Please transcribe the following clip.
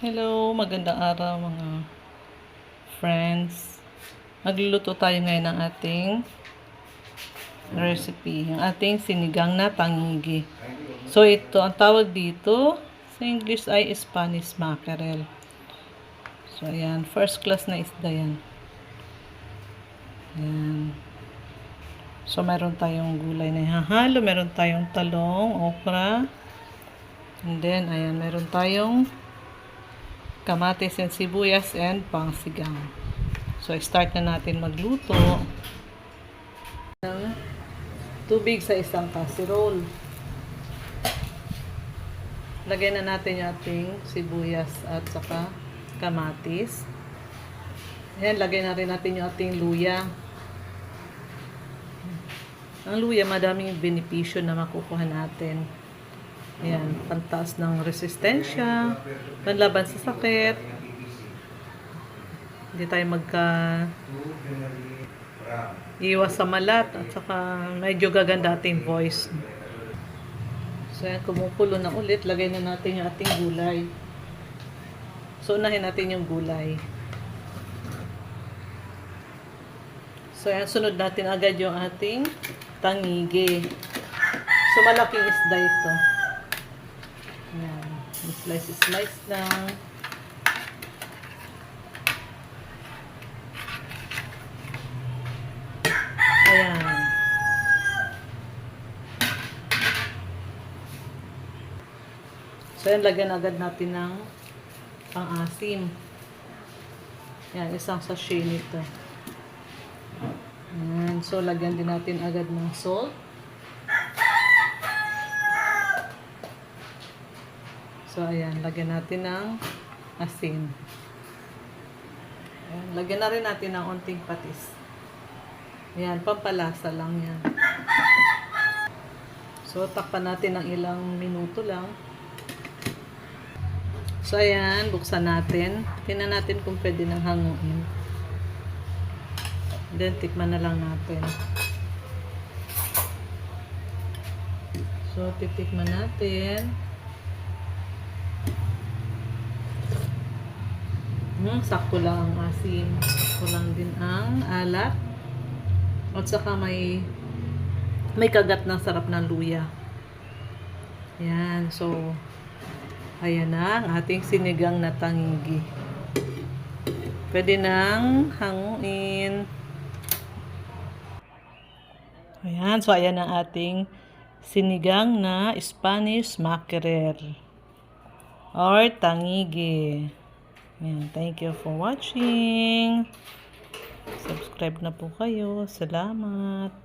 Hello, magandang araw mga friends. Magluluto tayo ngayon ng ating recipe, yung ating sinigang na tangigi. So ito, ang tawag dito sa English ay Spanish mackerel. So ayan, first class na isda yan. Ayan. So meron tayong gulay na ihahalo, meron tayong talong, okra. And then, ayan, meron tayong kamatis and sibuyas and pangsigang. So, start na natin magluto ng tubig sa isang casserole. Lagay na natin yung ating sibuyas at saka kamatis. Ayan, lagay na rin natin yung ating luya. Ang luya, madaming benepisyo na makukuha natin. Ayan, pantaas ng resistensya, panlaban sa sakit. Hindi tayo iwas sa malat at saka medyo gaganda ating voice. So ayan, kumukulo na ulit. Lagay na natin yung ating gulay. So unahin natin yung gulay. So ayan, sunod natin agad yung ating tangigi. So malaking isda ito. Ayan, slice lang. Ayan. So, ayan, lagyan agad natin ng pang-asim. Ayan, isang sachet nito. Ayan, so, lagyan din natin agad ng salt. So, ayan, lagyan natin ng asin. Ayan, lagyan na rin natin ng onting patis. Ayan, pampalasa lang yan. So, takpan natin ng ilang minuto lang. So, ayan, buksan natin. Tingnan natin kung pwede nang hanguin. Then, tikman na lang natin. So, titikman natin. Sakto lang ang asin. Sakto lang din ang alat. At saka may kagat ng sarap ng luya. Ayan. So, ayan na ang ating sinigang na tangigi. Pwede nang hanguin. Ayan. So, ayan ang ating sinigang na Spanish mackerel or tangigi. Ayan, thank you for watching. Subscribe na po kayo. Salamat.